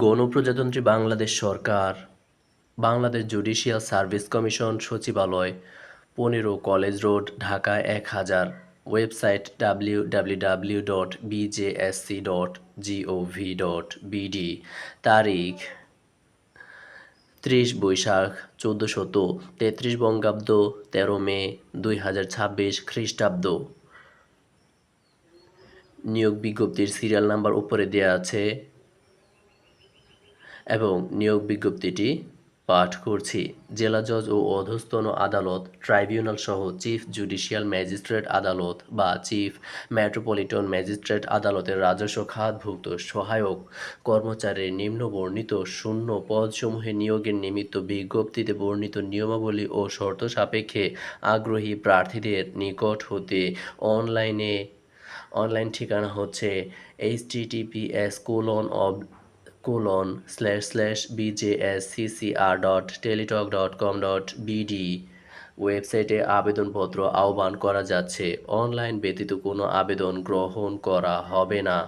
গণপ্রজাতন্ত্রী বাংলাদেশ সরকার, Bangladesh judicial service commission সচিবালয়, ১৫ college road, Dhaka ১০০০। Website www.bjsc.gov.bd। তারিখ ৩০ বৈশাখ ১৪৩৩ বঙ্গাব্দ, ১৩ মে ২০২৬ খ্রিস্টাব্দ। নিয়োগ বিজ্ঞপ্তির সিরিয়াল নাম্বার উপরে দেয়া আছে এবং নিয়োগ বিজ্ঞপ্তিটি পাঠ করছি। জেলা জজ ও অধস্তন আদালত, ট্রাইব্যুনাল সহ চিফ জুডিশিয়াল ম্যাজিস্ট্রেট আদালত বা চিফ মেট্রোপলিটন ম্যাজিস্ট্রেট আদালতের রাজস্ব খাতভুক্ত সহায়ক কর্মচারীর নিম্নবর্ণিত শূন্য পদসমূহে নিয়োগের নিমিত্ত বিজ্ঞপ্তিতে বর্ণিত নিয়মাবলী ও শর্ত সাপেক্ষে আগ্রহী প্রার্থীদের নিকট হতে অনলাইন ঠিকানা হচ্ছে https://bjsccr.teletalk.com.bd। ওয়েবসাইটে আবেদনপত্র আহ্বান করা যাচ্ছে। অনলাইন ব্যতীত কোনো আবেদন গ্রহণ করা হবে না।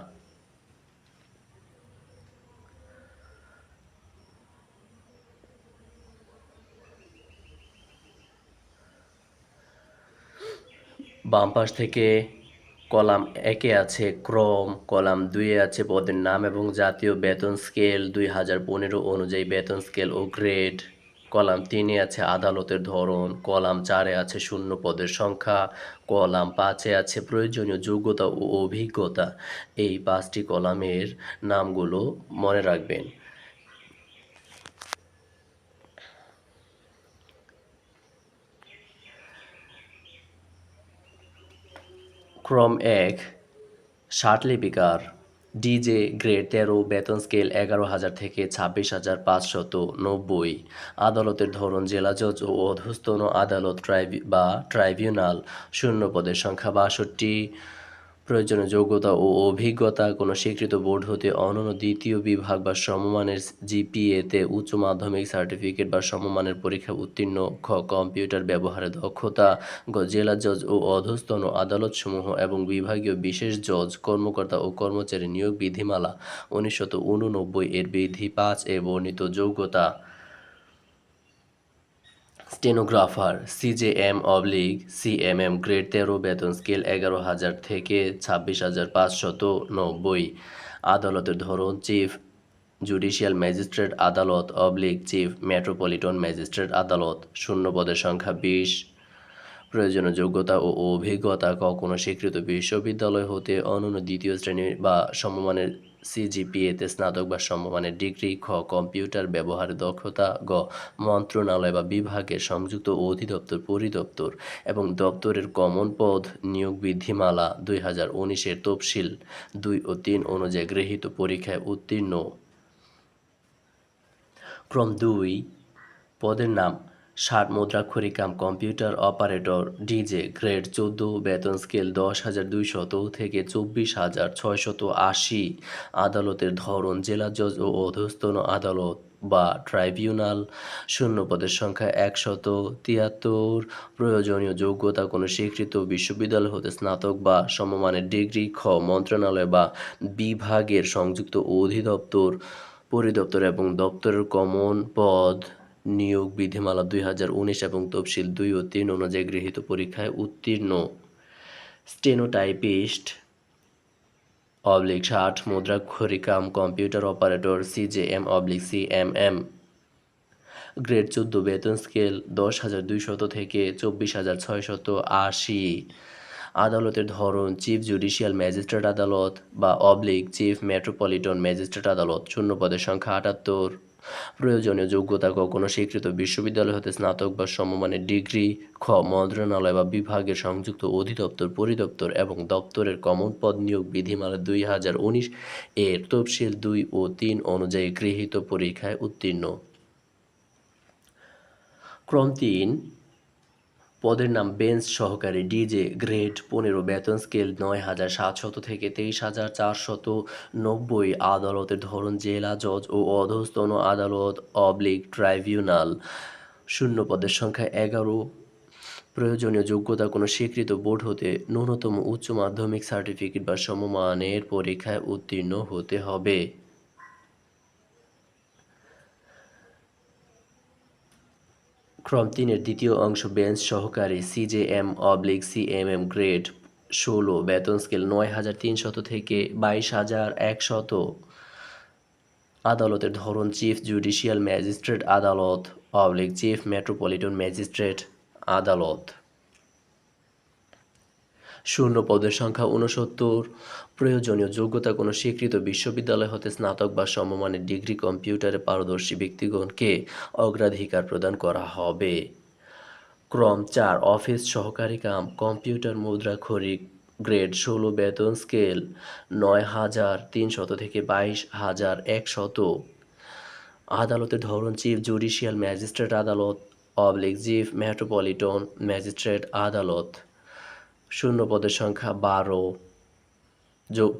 বাম পাশ থেকে কলাম ১-এ আছে ক্রম, কলাম ২-এ আছে পদের নাম এবং জাতীয় বেতন স্কেল ২০১৫ অনুযায়ী বেতন স্কেল ও গ্রেড, কলাম ৩-এ আছে আদালতের ধরন, কলাম ৪-এ আছে শূন্য পদের সংখ্যা, কলাম ৫-এ আছে প্রয়োজনীয় যোগ্যতা ও অভিজ্ঞতা। এই ৫টি কলামের নামগুলো মনে রাখবেন। ক্রম ১, ষাটলিপিকার, ডিজে গ্রেড ১৩, বেতন স্কেল ১১,০০০ থেকে ২৬,৫৯০। আদালতের ধরন জেলা জজ ও অধস্তন আদালত ট্রাইব্যুনাল, শূন্য পদের সংখ্যা ৬২। প্রয়োজনীয় যোগ্যতা ও অভিজ্ঞতা কোনো স্বীকৃত বোর্ড হতে অনন্য দ্বিতীয় বিভাগ বা সমমানের জিপিএতে উচ্চ মাধ্যমিক সার্টিফিকেট বা সমমানের পরীক্ষা উত্তীর্ণ। খ. কম্পিউটার ব্যবহারে দক্ষতা। গ. জেলা জজ ও অধস্তন আদালতসমূহ এবং বিভাগীয় বিশেষ জজ, কর্মকর্তা ও কর্মচারী নিয়োগ বিধিমালা ১৯৮৯ এর বিধি ৫-এ বর্ণিত যোগ্যতা। স্টেনোগ্রাফার, সিজেএম/সিএমএম, গ্রেড ১৩, বেতন স্কেল ১১,০০০ থেকে ২৬,৫৯০। আদালতের ধরন চিফ জুডিশিয়াল ম্যাজিস্ট্রেট আদালত/চিফ মেট্রোপলিটন ম্যাজিস্ট্রেট আদালত, শূন্য পদের সংখ্যা ২০। প্রয়োজনীয় যোগ্যতা ও অভিজ্ঞতা। ক. কোনো স্বীকৃত বিশ্ববিদ্যালয় হতে অনন্য দ্বিতীয় শ্রেণী বা সমমানের সিজিপিএতে স্নাতক বা সমমানের ডিগ্রি। খ. কম্পিউটার ব্যবহারে দক্ষতা। গ. মন্ত্রণালয় বা বিভাগের সংযুক্ত অধিদপ্তর, পরিদপ্তর এবং দপ্তরের কমন পদ নিয়োগ বিধিমালা ২০১৯-এর তফসিল ২ ও ৩ অনুযায়ী গৃহীত পরীক্ষায় উত্তীর্ণ। ক্রম ২, পদের নাম, ষাট মুদ্রাক্ষরিক কম্পিউটার অপারেটর, ডিজে, গ্রেড ১৪, বেতন স্কেল ১০,২০০ থেকে ২৪,৬৮০। আদালতের ধরন জেলা জজ ও অধস্তন আদালত বা ট্রাইব্যুনাল, শূন্য পদের সংখ্যা ১৭৩। প্রয়োজনীয় যোগ্যতা কোনো স্বীকৃত বিশ্ববিদ্যালয় হতে স্নাতক বা সমমানের ডিগ্রি। খ. মন্ত্রণালয় বা বিভাগের সংযুক্ত অধিদপ্তর, পরিদপ্তর এবং দপ্তরের কমন পদ নিয়োগ বিধিমালা ২০১৯ এবং তফসিল ২ ও ৩ অনুযায়ী গৃহীত পরীক্ষায় উত্তীর্ণ। স্টেনোটাইপিস্ট /ষাট মুদ্রাক্ষরিক কম্পিউটার অপারেটর, সিজেএম/সিএমএম, গ্রেড ১৪, বেতন স্কেল ১০,২০০ থেকে ২৪,৬৮০। আদালতের ধরন চিফ জুডিশিয়াল ম্যাজিস্ট্রেট আদালত বা চিফ মেট্রোপলিটন ম্যাজিস্ট্রেট আদালত, শূন্য পদের সংখ্যা ৭৮। প্রয়োজনীয় যোগ্যতা। ক. কোনো স্বীকৃত বিশ্ববিদ্যালয় হতে স্নাতক বা সমমানের ডিগ্রি। খ. মন্ত্রণালয় বা বিভাগের সংযুক্ত অধিদপ্তর, পরিদপ্তর এবং দপ্তরের কমন পদ নিয়োগ বিধিমালা ২০১৯ এর তফসিল ২ ও ৩ অনুযায়ী গৃহীত পরীক্ষায় উত্তীর্ণ। ক্রম ৩, পদের নাম, বেঞ্চ সহকারী, ডিজে, গ্রেড ১৫, বেতন স্কেল ৯,৭০০ থেকে ২৩,৪৯০। আদালতের ধরন জেলা জজ ও অধস্তন আদালত/ট্রাইব্যুনাল, শূন্য পদের সংখ্যা ১১। প্রয়োজনীয় যোগ্যতা কোনো স্বীকৃত বোর্ড হতে ন্যূনতম উচ্চ মাধ্যমিক সার্টিফিকেট বা সমমানের পরীক্ষায় উত্তীর্ণ হতে হবে। ক্রম ৩-এর দ্বিতীয় অংশ বেঞ্চ সহকারী সিজেএম/সিএমএম গ্রেড ১৬ বেতন স্কেল ৯,৩০০ থেকে ২২,১০০। আদালতের ধরন চিফ জুডিশিয়াল ম্যাজিস্ট্রেট আদালত/চিফ মেট্রোপলিটন ম্যাজিস্ট্রেট আদালত। শূন্য পদের সংখ্যা ৬৯। প্রয়োজনীয় যোগ্যতা কোনো স্বীকৃত বিশ্ববিদ্যালয় হতে স্নাতক বা সমমানের ডিগ্রি কম্পিউটারে পারদর্শী ব্যক্তিগণকে অগ্রাধিকার প্রদান করা হবে। ক্রম ৪ অফিস সহকারী কাম কম্পিউটার মুদ্রাক্ষরিক গ্রেড ১৬ বেতন স্কেল ৯,৩০০ থেকে ২২,১০০। আদালতের ধরন চিফ জুডিশিয়াল ম্যাজিস্ট্রেট আদালত/চিফ মেট্রোপলিটন ম্যাজিস্ট্রেট আদালত। শূন্য পদের সংখ্যা ১২।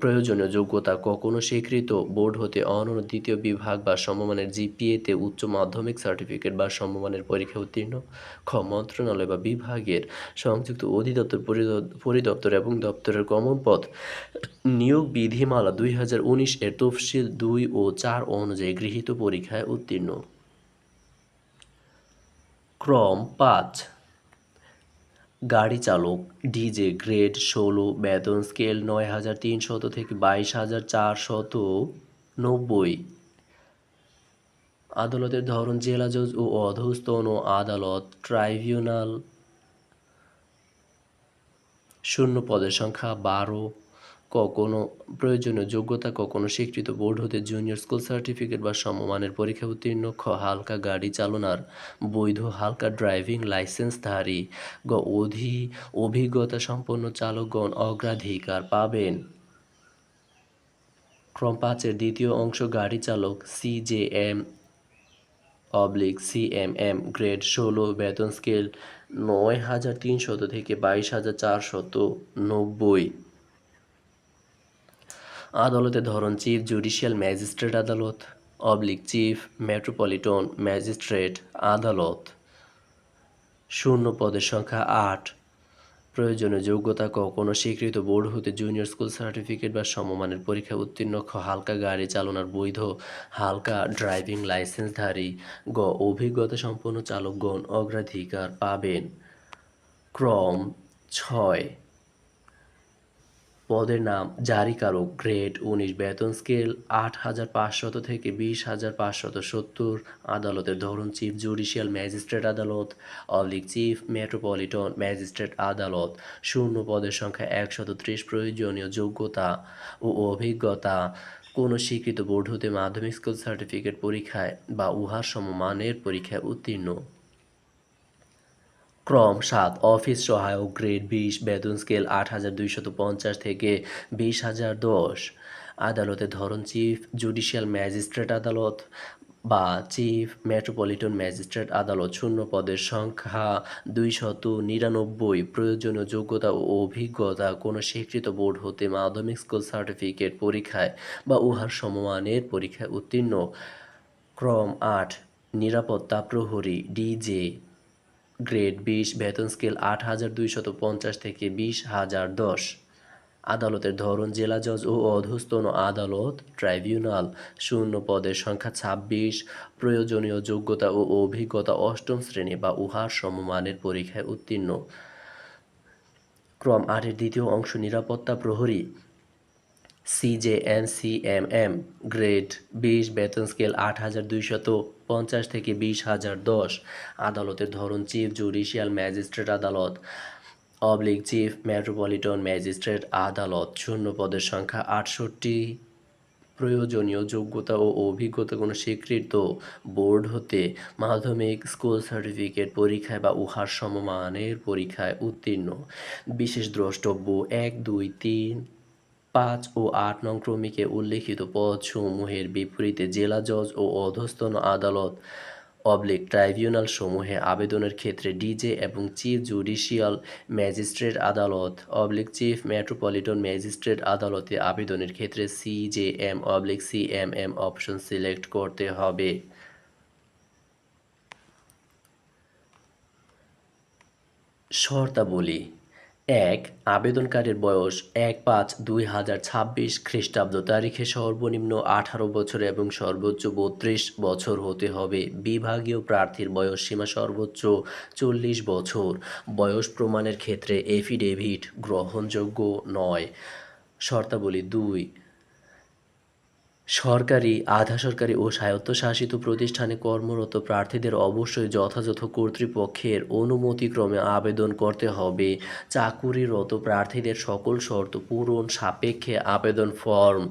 প্রয়োজনীয় যোগ্যতা কোনো স্বীকৃত বোর্ড হতে অনন্য দ্বিতীয় বিভাগ বা সমমানের জিপিএতে উচ্চ মাধ্যমিক সার্টিফিকেট বা সমমানের পরীক্ষায় উত্তীর্ণ। মন্ত্রণালয় বা বিভাগের সংযুক্ত অধিদপ্তর পরিদপ্তর এবং দপ্তরের কমন পদ নিয়োগ বিধিমালা ২০১৯ এর তফসিল ২ ও ৪ অনুযায়ী গৃহীত পরীক্ষায় উত্তীর্ণ। ক্রম ৫ গাড়ি চালক ডিজে গ্রেড ১৬ বেতন স্কেল ৯,৩০০ থেকে ২২,৪৯০। আদালতের ধরন জেলা জজ ও অধস্তন আদালত ট্রাইব্যুনাল। শূন্য পদের সংখ্যা ১২। কোনো প্রয়োজনীয় যোগ্যতা কোনো স্বীকৃত বোর্ড হতে জুনিয়র স্কুল সার্টিফিকেট বা সমমানের পরীক্ষায় উত্তীর্ণ। হালকা গাড়ি চালনার বৈধ হালকা ড্রাইভিং লাইসেন্সধারী অভিজ্ঞতা সম্পন্ন চালকগণ অগ্রাধিকার পাবেন। ক্রম ৫-এর দ্বিতীয় অংশ গাড়ি চালক সিজেএম/সিএমএম গ্রেড ১৬ বেতন স্কেল ৯,৩০০ থেকে ২২,৪৯০। আদালতের ধরন চিফ জুডিশিয়াল ম্যাজিস্ট্রেট আদালত/চিফ মেট্রোপলিটন ম্যাজিস্ট্রেট আদালত। শূন্য পদের সংখ্যা ৮। প্রয়োজনীয় যোগ্যতা কোনো স্বীকৃত বোর্ড হতে জুনিয়র স্কুল সার্টিফিকেট বা সমমানের পরীক্ষায় উত্তীর্ণ। হালকা গাড়ি চালনার বৈধ হালকা ড্রাইভিং লাইসেন্সধারী অভিজ্ঞতা সম্পন্ন চালকগণ অগ্রাধিকার পাবেন। ক্রম ৬ পদের নাম জারিকারক গ্রেড ১৯ বেতন স্কেল ৮,৫০০ থেকে ২০,৫৭০। আদালতের ধরন চিফ জুডিশিয়াল ম্যাজিস্ট্রেট আদালত/চিফ মেট্রোপলিটন ম্যাজিস্ট্রেট আদালত। শূন্য পদের সংখ্যা ১৩০। প্রয়োজনীয় যোগ্যতা ও অভিজ্ঞতা কোনো স্বীকৃত বোর্ড হতে মাধ্যমিক স্কুল সার্টিফিকেট পরীক্ষায় বা উহার সমমানের পরীক্ষায় উত্তীর্ণ। ক্রম ৭ অফিস সহায়ক গ্রেড ২০ বেতন স্কেল ৮,২৫০ থেকে ২০,০১০। আদালতের ধরন চিফ জুডিশিয়াল ম্যাজিস্ট্রেট আদালত/চিফ মেট্রোপলিটন ম্যাজিস্ট্রেট আদালত। শূন্য পদের সংখ্যা ২৯৯। প্রয়োজনীয় যোগ্যতা ও অভিজ্ঞতা কোনো স্বীকৃত বোর্ড হতে মাধ্যমিক স্কুল সার্টিফিকেট পরীক্ষায় বা উহার সমমানের পরীক্ষায় উত্তীর্ণ। ক্রম ৮ নিরাপত্তা প্রহরী ডিজে গ্রেড ২০ বেতন স্কেল ৮,২৫০ থেকে ২০,০১০। আদালতের ধরন জেলা জজ ও অধস্তন আদালত ট্রাইব্যুনাল। শূন্য পদের সংখ্যা ২৬। প্রয়োজনীয় যোগ্যতা ও অভিজ্ঞতা অষ্টম শ্রেণী বা উহার সমমানের পরীক্ষায় উত্তীর্ণ। ক্রম ৮-এর দ্বিতীয় অংশ নিরাপত্তা প্রহরী সিজেএম/সিএমএম গ্রেড ২০ বেতন স্কেল ৮,২৫০ থেকে ২০,০১০। আদালতের ধরন চিফ জুডিশিয়াল ম্যাজিস্ট্রেট আদালত/চিফ মেট্রোপলিটন ম্যাজিস্ট্রেট আদালত। শূন্য পদের সংখ্যা ৬৮। প্রয়োজনীয় যোগ্যতা ও অভিজ্ঞতা কোনো স্বীকৃত বোর্ড হতে মাধ্যমিক স্কুল সার্টিফিকেট পরীক্ষায় বা উহার সমমানের পরীক্ষায় উত্তীর্ণ। বিশেষ দ্রষ্টব্য ১, ২, ৩, ৫ ও ৮ নং ক্রমিকে উল্লিখিত পদসমূহের বিপরীতে জেলা জজ ও অধস্তন আদালত/ট্রাইব্যুনাল সমূহে আবেদনের ক্ষেত্রে ডিজে এবং চিফ জুডিশিয়াল ম্যাজিস্ট্রেট আদালত/চিফ মেট্রোপলিটন ম্যাজিস্ট্রেট আদালতে আবেদনের ক্ষেত্রে সিজেএম/সিএমএম অপশন সিলেক্ট করতে হবে। শর্তাবলী এক, আবেদনকারীর বয়স ১-৫-২০২৬ খ্রিস্টাব্দ তারিখে সর্বনিম্ন ১৮ বছর এবং সর্বোচ্চ ৩২ বছর হতে হবে। বিভাগীয় প্রার্থীর বয়সসীমা সর্বোচ্চ ৪০ বছর। বয়স প্রমাণের ক্ষেত্রে এফিডেভিট গ্রহণযোগ্য নয়। শর্তাবলী ২, সরকারি, আধা সরকারি ও স্বায়ত্তশাসিত প্রতিষ্ঠানে কর্মরত প্রার্থীদের অবশ্যই যথাযথ কর্তৃপক্ষের অনুমতিক্রমে আবেদন করতে হবে। চাকুরিরত প্রার্থীদের সকল শর্ত পূরণ সাপেক্ষে আবেদন ফরম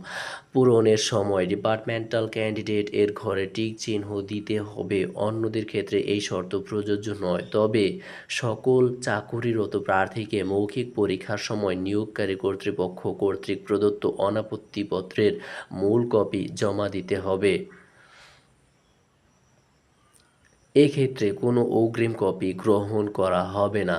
পূরণের সময় ডিপার্টমেন্টাল ক্যান্ডিডেট এর ঘরে টিক চিহ্ন দিতে হবে। অন্যদের ক্ষেত্রে এই শর্ত প্রযোজ্য নয়। তবে সকল চাকুরিরত প্রার্থীকে মৌখিক পরীক্ষার সময় নিয়োগকারী কর্তৃপক্ষ কর্তৃক প্রদত্ত অনাপত্তিপত্রের মূল কপি জমা দিতে হবে। এক্ষেত্রে কোনো অগ্রিম কপি গ্রহণ করা হবে না।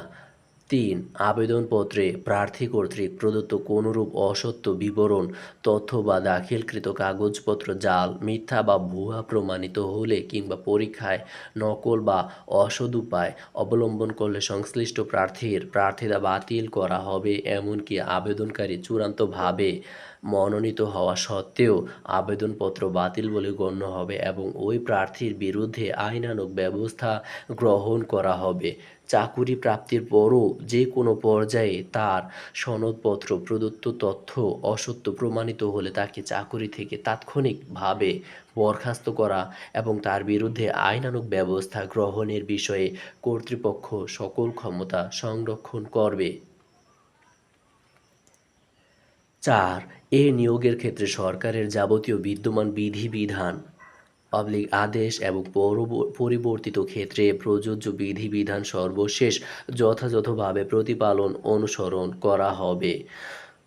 ৩, আবেদনপত্রে প্রার্থী কর্তৃক প্রদত্ত কোনরূপ অসত্য বিবরণ, তথ্য বা দাখিলকৃত কাগজপত্র জাল, মিথ্যা বা ভুয়া প্রমাণিত হলে কিংবা পরীক্ষায় নকল বা অসদুপায় অবলম্বন করলে সংশ্লিষ্ট প্রার্থীর প্রার্থিতা বাতিল করা হবে। এমনকি আবেদনকারী চূড়ান্তভাবে মনোনীত হওয়া সত্ত্বেও আবেদনপত্র বাতিল বলে গণ্য হবে এবং ওই প্রার্থীর বিরুদ্ধে আইনানুগ ব্যবস্থা গ্রহণ করা হবে। চাকুরি প্রাপ্তির পরও যে কোনো পর্যায়ে তার সনদপত্র প্রদত্ত তথ্য অসত্য প্রমাণিত হলে তাকে চাকুরি থেকে তাৎক্ষণিকভাবে বরখাস্ত করা এবং তার বিরুদ্ধে আইনানুগ ব্যবস্থা গ্রহণের বিষয়ে কর্তৃপক্ষ সকল ক্ষমতা সংরক্ষণ করবে। ৪, এ নিয়োগের ক্ষেত্রে সরকারের যাবতীয় বিদ্যমান বিধিবিধান আদেশ এবং পরিবর্তিত ক্ষেত্রে প্রযোজ্য বিধিবিধান সর্বশেষ যথাযথভাবে প্রতিপালন অনুসরণ করা হবে।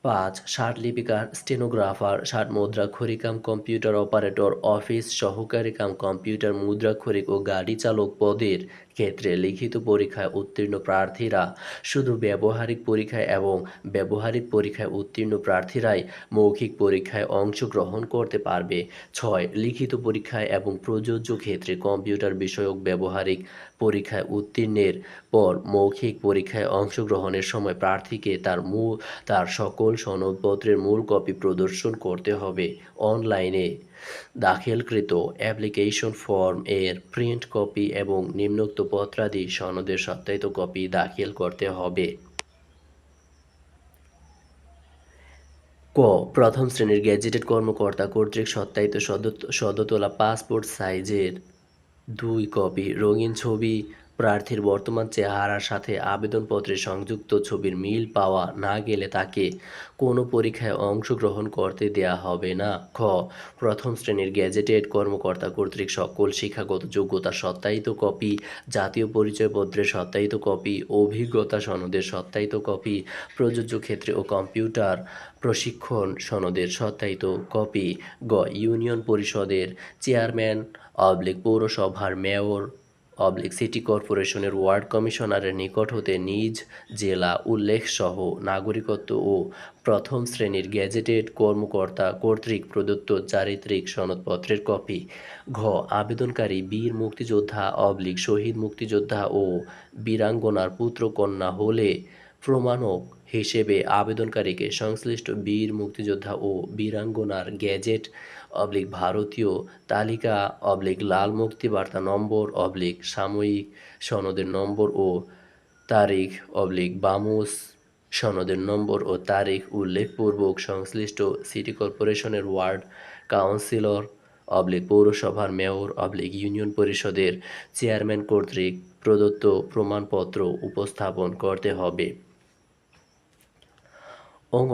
৫, ষাটলিপিকার, স্টেনোগ্রাফার, ষাটমুদ্রাক্ষরিক কম্পিউটার অপারেটর, অফিস সহকারী কম্পিউটার মুদ্রাক্ষরিক ও গাড়ি চালক পদের ক্ষেত্রে লিখিত পরীক্ষায় উত্তীর্ণ প্রার্থীরা শুধু ব্যবহারিক পরীক্ষায় এবং ব্যবহারিক পরীক্ষায় উত্তীর্ণ প্রার্থীরাই মৌখিক পরীক্ষায় অংশগ্রহণ করতে পারবে। ৬, লিখিত পরীক্ষায় এবং প্রযোজ্য ক্ষেত্রে কম্পিউটার বিষয়ক ব্যবহারিক পরীক্ষায় উত্তীর্ণের পর মৌখিক পরীক্ষায় অংশগ্রহণের সময় প্রার্থীকে তার সকল সনদপত্রের মূল কপি প্রদর্শন করতে হবে। অনলাইনে দাখিলকৃত অ্যাপ্লিকেশন ফর্ম এর প্রিন্ট কপি এবং নিম্নোক্ত পত্রাদি সনদের সত্যায়িত কপি দাখিল করতে হবে। ক, প্রথম শ্রেণীর গেজেটেড কর্মকর্তা কর্তৃক সত্যায়িত সদ্য তোলা পাসপোর্ট সাইজের 2 কপি রঙিন ছবি, প্রার্থীর বর্তমান চেহারার সাথে আবেদনপত্রে সংযুক্ত ছবির মিল পাওয়া না গেলে তাকে কোনো পরীক্ষায় অংশগ্রহণ করতে দেয়া হবে না। খ, প্রথম শ্রেণীর গেজেটেড কর্মকর্তা কর্তৃক সকল শিক্ষাগত যোগ্যতার সত্যায়িত কপি, জাতীয় পরিচয়পত্রের সত্যায়িত কপি, অভিজ্ঞতা সনদের সত্যায়িত কপি, প্রযোজ্য ক্ষেত্রে ও কম্পিউটার প্রশিক্ষণ সনদের সত্যায়িত কপি। গ, ইউনিয়ন পরিষদের চেয়ারম্যান পৌরসভার মেয়র সিটি কর্পোরেশনের ওয়ার্ড কমিশনারের নিকট হতে নিজ জেলা উল্লেখসহ নাগরিকত্ব ও প্রথম শ্রেণীর গেজেটেড কর্মকর্তা কর্তৃক প্রদত্ত চারিত্রিক সনদপত্রের কপি। ঘ, আবেদনকারী বীর মুক্তিযোদ্ধা শহীদ মুক্তিযোদ্ধা ও বীরাঙ্গনার পুত্র কন্যা হলে প্রমাণক হিসেবে আবেদনকারীকে সংশ্লিষ্ট বীর মুক্তিযোদ্ধা ও বীরাঙ্গনার গেজেট ভারতীয় তালিকা লাল মুক্তিবার্তা নম্বর সাময়িক সনদের নম্বর ও তারিখ বামুস সনদের নম্বর ও তারিখ উল্লেখপূর্বক সংশ্লিষ্ট সিটি কর্পোরেশনের ওয়ার্ড কাউন্সিলর পৌরসভার মেয়র ইউনিয়ন পরিষদের চেয়ারম্যান কর্তৃক প্রদত্ত প্রমাণপত্র উপস্থাপন করতে হবে। অঙ,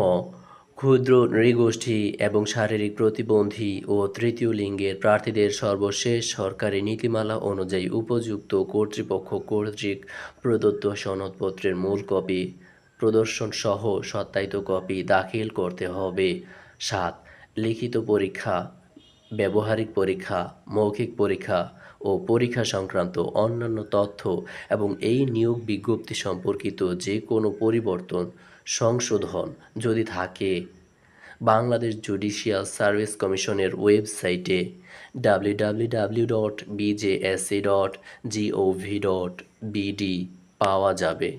ক্ষুদ্র নৃগোষ্ঠী এবং শারীরিক প্রতিবন্ধী ও তৃতীয় লিঙ্গের প্রার্থীদের সর্বশেষ সরকারি নীতিমালা অনুযায়ী উপযুক্ত কর্তৃপক্ষ কর্তৃক প্রদত্ত সনদপত্রের মূল কপি প্রদর্শনসহ সত্যায়িত কপি দাখিল করতে হবে। ৭, লিখিত পরীক্ষা, ব্যবহারিক পরীক্ষা, মৌখিক পরীক্ষা ও পরীক্ষা সংক্রান্ত অন্যান্য তথ্য এবং এই নিয়োগ বিজ্ঞপ্তি সম্পর্কিত যে কোনো পরিবর্তন, সংশোধন যদি থাকে বাংলাদেশ জুডিশিয়াল সার্ভিস কমিশনের ওয়েবসাইটে www.bjsc.gov.bd পাওয়া যাবে।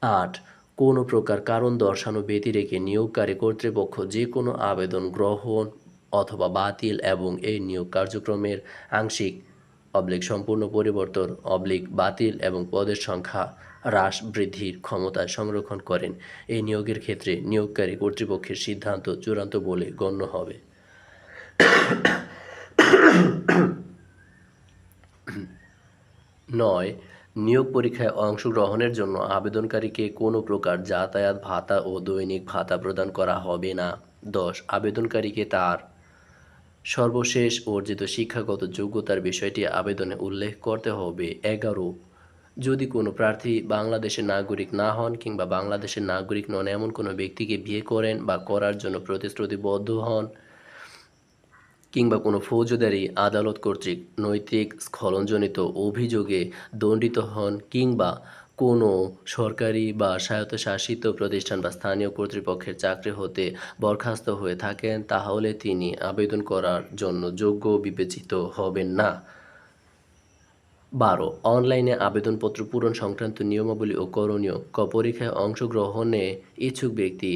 ৮, কোনো প্রকার কারণ দর্শানো ব্যতিরেকে নিয়োগকারী কর্তৃপক্ষ যে কোনো আবেদন গ্রহণ অথবা বাতিল এবং এই নিয়োগ কার্যক্রমের আংশিক সম্পূর্ণ পরিবর্তন বাতিল এবং পদের সংখ্যা হ্রাস বৃদ্ধির ক্ষমতায় সংরক্ষণ করেন। এই নিয়োগের ক্ষেত্রে নিয়োগকারী কর্তৃপক্ষের সিদ্ধান্ত চূড়ান্ত বলে গণ্য হবে। 9. নিয়োগ পরীক্ষায় অংশগ্রহণের জন্য আবেদনকারীকে কোনো প্রকার যাতায়াত ভাতা ও দৈনিক ভাতা প্রদান করা হবে না। 10. আবেদনকারীকে তার সর্বশেষ অর্জিত শিক্ষাগত যোগ্যতার বিষয়টি আবেদনে উল্লেখ করতে হবে। 11. যদি কোনো প্রার্থী বাংলাদেশের নাগরিক না হন কিংবা বাংলাদেশের নাগরিক নন এমন কোনো ব্যক্তিকে বিয়ে করেন বা করার জন্য প্রতিশ্রুতিবদ্ধ হন কিংবা কোনো ফৌজদারি আদালত কর্তৃক নৈতিক স্খলনজনিত অভিযোগে দণ্ডিত হন কিংবা কোনো সরকারি বা স্বায়ত্তশাসিত প্রতিষ্ঠান বা স্থানীয় কর্তৃপক্ষের চাকরি হতে বরখাস্ত হয়ে থাকেন তাহলে তিনি আবেদন করার জন্য যোগ্য বিবেচিত হবেন না। 12. অনলাইনে আবেদনপত্র পূরণ সংক্রান্ত নিয়মাবলী ও করণীয়। পরীক্ষায় অংশগ্রহণে ইচ্ছুক ব্যক্তি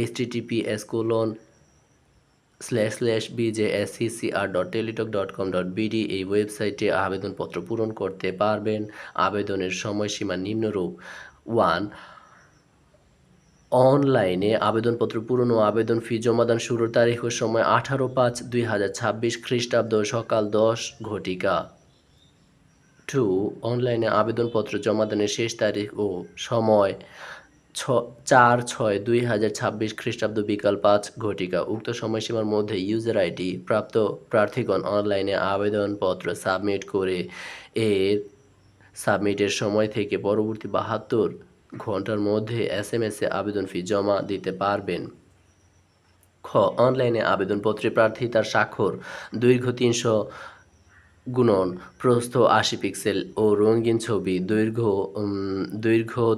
https://bjsccr.teletalk.com.bd এই ওয়েবসাইটে আবেদনপত্র পূরণ করতে পারবেন। আবেদনের সময়সীমা নিম্নরূপ: 1. অনলাইনে আবেদনপত্র পূরণ ও আবেদন ফি জমাদান শুরুর তারিখ ও সময় 18/5/2026 খ্রিস্টাব্দ সকাল 10 ঘটিকা। 2. অনলাইনে আবেদনপত্র জমাদানের শেষ তারিখ ও সময় 4/6/2026 খ্রিস্টাব্দ বিকাল 5 ঘটিকা। উক্ত সময়সীমার মধ্যে ইউজার আইডি প্রাপ্ত প্রার্থীগণ অনলাইনে আবেদনপত্র সাবমিট করে এর সাবমিটের সময় থেকে পরবর্তী 72 ঘন্টার মধ্যে SMS-এ আবেদন ফি জমা দিতে পারবেন। খ. অনলাইনে আবেদনপত্রে প্রার্থী তার স্বাক্ষর দৈর্ঘ্য 300 × প্রস্থ 80 পিক্সেল ও রঙিন ছবি দৈর্ঘ্য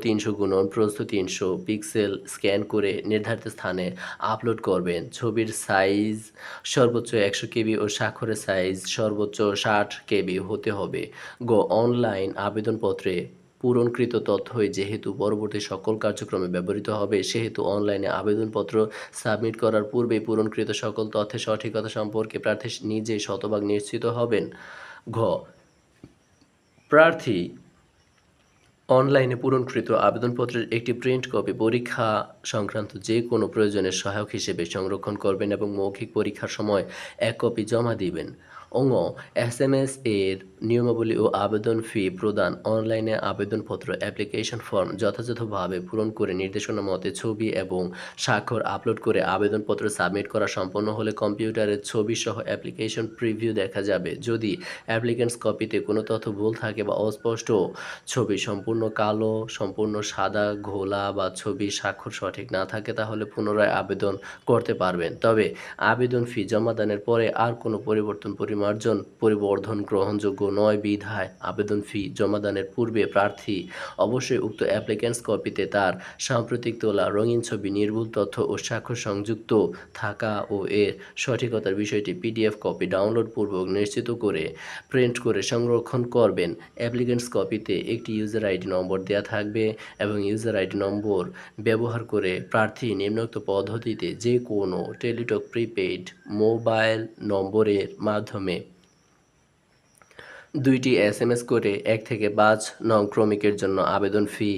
300 × প্রস্থ 300 পিক্সেল স্ক্যান করে নির্ধারিত স্থানে আপলোড করবেন। ছবির সাইজ সর্বোচ্চ 100 কেবি ও স্বাক্ষরের সাইজ সর্বোচ্চ 60 কেবি হতে হবে। গ. অনলাইন আবেদনপত্রে পূরণকৃত তথ্যই যেহেতু পরবর্তী সকল কার্যক্রমে ব্যবহৃত হবে সেহেতু অনলাইনে আবেদনপত্র সাবমিট করার পূর্বেই পূরণকৃত সকল তথ্যের সঠিকতা সম্পর্কে প্রার্থী নিজে শতভাগ নিশ্চিত হবেন। ঘ. প্রার্থী অনলাইনে পূরণকৃত আবেদনপত্রের একটি প্রিন্ট কপি পরীক্ষা সংক্রান্ত যে কোনো প্রয়োজনের সহায়ক হিসেবে সংরক্ষণ করবেন এবং মৌখিক পরীক্ষার সময় এক কপি জমা দিবেন। ঙ. SMS এর নিয়মাবলী ও আবেদন ফি প্রদান। অনলাইনে আবেদনপত্র অ্যাপ্লিকেশন ফর্ম যথাযথভাবে পূরণ করে নির্দেশনা মতে ছবি এবং স্বাক্ষর আপলোড করে আবেদনপত্র সাবমিট করা সম্পন্ন হলে কম্পিউটারে ছবিসহ অ্যাপ্লিকেশন প্রিভিউ দেখা যাবে। যদি অ্যাপ্লিকেন্টস কপিতে কোনো তথ্য ভুল থাকে বা অস্পষ্ট, ছবি সম্পূর্ণ কালো, সম্পূর্ণ সাদা, ঘোলা বা ছবি স্বাক্ষর সঠিক না থাকে তাহলে পুনরায় আবেদন করতে পারবেন। তবে আবেদন ফি জমাদানের পরে আর কোনো পরিবর্ধন গ্রহণযোগ্য নয় বিধায় আবেদন ফি জমাদানের পূর্বে প্রার্থী অবশ্যই উক্ত অ্যাপ্লিকেন্টস কপিতে তার সাম্প্রতিক তোলা রঙিন ছবি, নির্ভুল তথ্য ও স্বাক্ষর সংযুক্ত থাকা ও এর সঠিকতার বিষয়টি PDF কপি ডাউনলোড পূর্বক নিশ্চিত করে প্রিন্ট করে সংরক্ষণ করবেন। অ্যাপ্লিকেন্টস কপিতে একটি ইউজার আইডি নম্বর দেওয়া থাকবে এবং ইউজার আইডি নম্বর ব্যবহার করে প্রার্থী নিম্নোক্ত পদ্ধতিতে যে কোনো টেলিটক প্রিপেইড মোবাইল নম্বরের মাধ্যমে 2টি SMS করে 1 থেকে 5 নং ক্রমিকের জন্য আবেদন ফি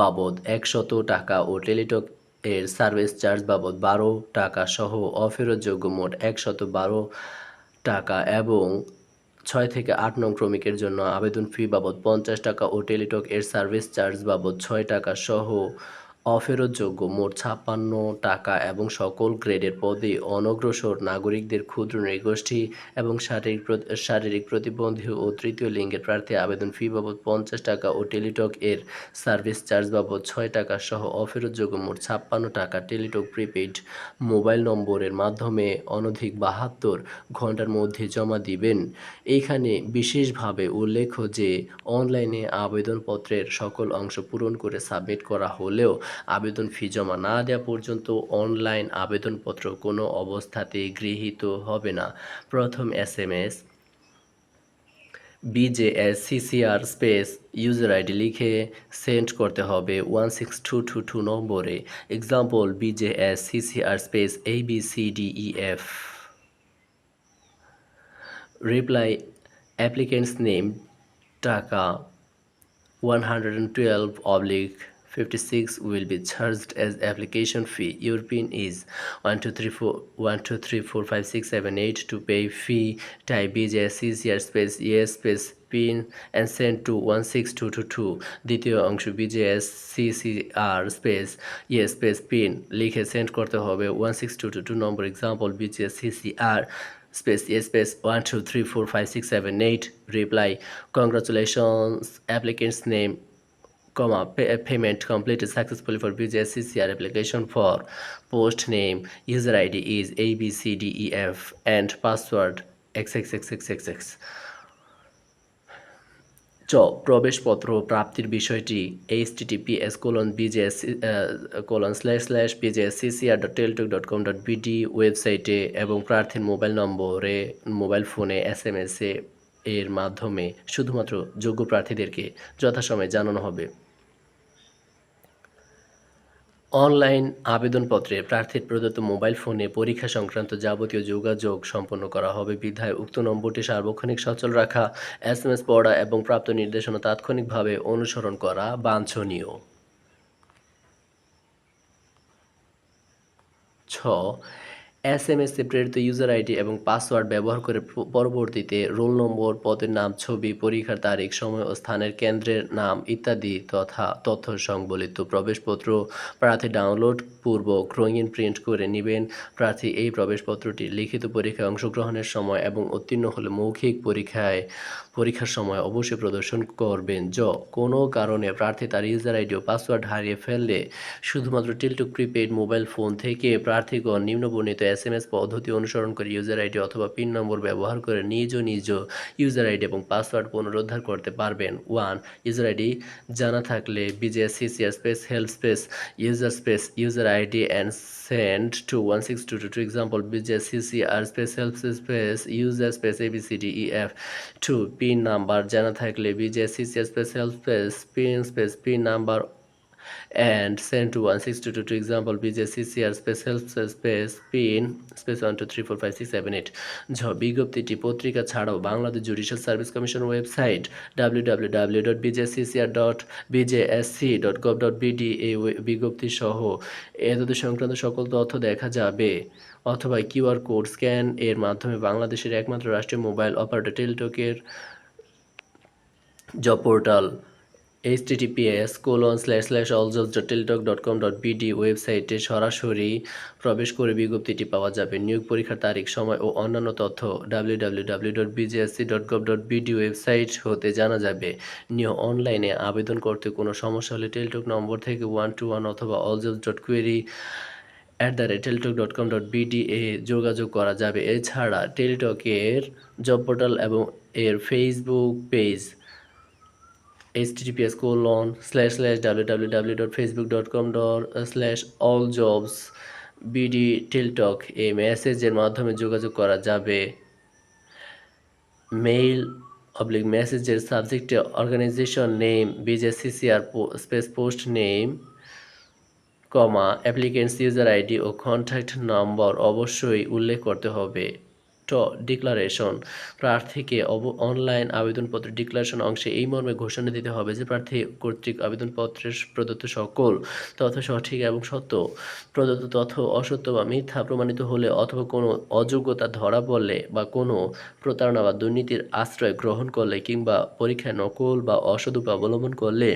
বাবদ 100 টাকা ও টেলিটক এর সার্ভিস চার্জ বাবদ 12 টাকা সহ অফেরতযোগ্য মোট 112 টাকা এবং 6 থেকে 8 নং ক্রমিকের জন্য আবেদন ফি বাবদ 50 টাকা ও টেলিটক এর সার্ভিস চার্জ বাবদ 6 টাকা সহ অফেরতযোগ্য মোট 56 টাকা এবং সকল গ্রেডের পদে অনগ্রসর নাগরিকদের, ক্ষুদ্র নৃগোষ্ঠী এবং শারীরিক প্রতিবন্ধী ও তৃতীয় লিঙ্গের প্রার্থী আবেদন ফি বাবদ 50 টাকা ও টেলিটক এর সার্ভিস চার্জ বাবদ 6 টাকা সহ অফেরতযোগ্য মোট 56 টাকা টেলিটক প্রিপেইড মোবাইল নম্বরের মাধ্যমে অনধিক 72 ঘন্টার মধ্যে জমা দিবেন। এইখানে বিশেষভাবে উল্লেখ্য যে অনলাইনে আবেদনপত্রের সকল অংশ পূরণ করে সাবমিট করা হলেও আবেদন ফি জমা না দেওয়া পর্যন্ত অনলাইন আবেদনপত্র কোনো অবস্থাতেই গৃহীত হবে না। প্রথম SMS BJSCCR space user ID লিখে সেন্ড করতে হবে 16222 নম্বরে। Example BJSCCR space ABCDEF। Reply applicants name টাকা 112/56 will be charged as application fee. Your PIN is 12345678. To pay fee, type BJSCCR space yes space PIN and send to 16222। দ্বিতীয় অংশ BJSCCR space yes space PIN লিখে send করতে হবে 16222 নম্বর। Example BJSCCR space yes space 1234567 reply congratulations applicant's name comma payment completed successfully for BJSCCR application for post name user ID is ABCDEF and password XXXXXX। প্রবেশপত্র প্রাপ্তির বিষয়টি https://bjsccr.teltok.com.bd ওয়েবসাইটে এবং প্রার্থীর mobile ফোনে SMS এর মাধ্যমে শুধুমাত্র যোগ্য প্রার্থীদেরকে যথাসময়ে জানানো হবে। অনলাইন আবেদনপত্রে প্রার্থীর প্রদত্ত মোবাইল ফোনে পরীক্ষা সংক্রান্ত যাবতীয় যোগাযোগ সম্পন্ন করা হবে বিধায় উক্ত নম্বরটি সার্বক্ষণিক সচল রাখা, SMS পড়া এবং প্রাপ্ত নির্দেশনা তাৎক্ষণিকভাবে অনুসরণ করা বাঞ্ছনীয়। 6 SMS-এ প্রেরিত ইউজার আইডি এবং পাসওয়ার্ড ব্যবহার করে পরবর্তীতে রোল নম্বর, পদের নাম, ছবি, পরীক্ষার তারিখ, সময় ও স্থানের কেন্দ্রের নাম ইত্যাদি তথ্য সংবলিত প্রবেশপত্র প্রার্থী ডাউনলোড পূর্বক রঙিন প্রিন্ট করে নেবেন। প্রার্থী এই প্রবেশপত্রটি লিখিত পরীক্ষায় অংশগ্রহণের সময় এবং উত্তীর্ণ হলে মৌখিক পরীক্ষার সময় অবশ্যই প্রদর্শন করবেন। কোনো কারণে প্রার্থী তার ইউজার আইডি ও পাসওয়ার্ড হারিয়ে ফেললে শুধুমাত্র টেলিটক প্রিপেইড মোবাইল ফোন থেকে প্রার্থীগণ নিম্নবর্ণিত SMS পদ্ধতি অনুসরণ করে ইউজার আইডি অথবা পিন নম্বর ব্যবহার করে নিজ ইউজার আইডি এবং পাসওয়ার্ড পুনরুদ্ধার করতে পারবেন। 1 ইউজার আইডি জানা থাকলে BJSCCR space help space user ID and send to 16222। Example BJSCCR space help space user space ABCDEF। 2 pin number জানা থাকলে BJSCCR space help space pin number and send to 16222। Example BJSCCR space help space pin space 1234567 বিজ্ঞপ্তিটি পত্রিকা ছাড়াও Bangladesh judicial service commission website www.bjsc.gov.bd এই বিজ্ঞপ্তি সহ এতদ সংক্রান্ত সকল তথ্য দেখা যাবে অথবা QR কোড স্ক্যান এর মাধ্যমে বাংলাদেশের একমাত্র রাষ্ট্রীয় মোবাইল অপারেটর টেলিটকের জব পোর্টাল https://alljobs.teltok.com.bd ওয়েবসাইটে সরাসরি প্রবেশ করে বিজ্ঞপ্তিটি পাওয়া যাবে। নিয়োগ পরীক্ষার তারিখ, সময় ও অন্যান্য তথ্য www.bjsc.gov.bd ওয়েবসাইট হতে জানা যাবে। অনলাইনে আবেদন করতে কোনো সমস্যা হলে টেলিটক নম্বর থেকে 121 অথবা alljobs.query@teltok.com.bd এ যোগাযোগ করা যাবে। এছাড়া টেলিটকের জব পোর্টাল এবং এর ফেসবুক পেজ https://www.facebook.com/alljobsbdteltok এই মেসেজের মাধ্যমে যোগাযোগ করা যাবে। মেসেজের সাবজেক্টে organisation name BJSCCR space post name applicant's user ID ও কন্ট্যাক্ট নম্বর অবশ্যই উল্লেখ করতে হবে। ডিক্লারেশন প্রার্থীকে অনলাইন আবেদনপত্রের ডিক্লারেশন অংশে এই মর্মে ঘোষণা দিতে হবে যে প্রার্থী কর্তৃক আবেদনপত্রের প্রদত্ত সকল তথ্য সঠিক এবং সত্য। প্রদত্ত তথ্য অসত্য বা মিথ্যা প্রমাণিত হলে অথবা কোনো অযোগ্যতা ধরা পড়লে বা কোনো প্রতারণা বা দুর্নীতির আশ্রয় গ্রহণ করলে কিংবা পরীক্ষায় নকল বা অসৎ উপায় অবলম্বন করলে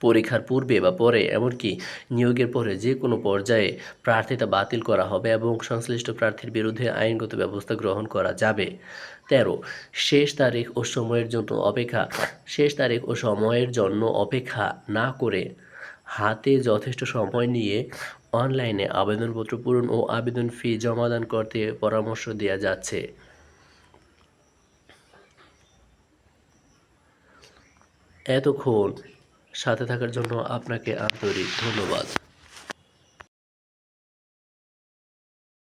পরীক্ষার পূর্বে বা পরে এমনকি নিয়োগের পরে যে কোনো পর্যায়ে প্রার্থিতা বাতিল করা হবে এবং সংশ্লিষ্ট প্রার্থীর বিরুদ্ধে আইনগত ব্যবস্থা গ্রহণ করা যাবে। 13 শেষ তারিখ ও সময়ের জন্য অপেক্ষা না করে হাতে যথেষ্ট সময় নিয়ে অনলাইনে আবেদনপত্র পূরণ ও আবেদন ফি জমাদান করতে পরামর্শ দেওয়া যাচ্ছে। এতক্ষণ সাথে থাকার জন্য আপনাকে আন্তরিক ধন্যবাদ।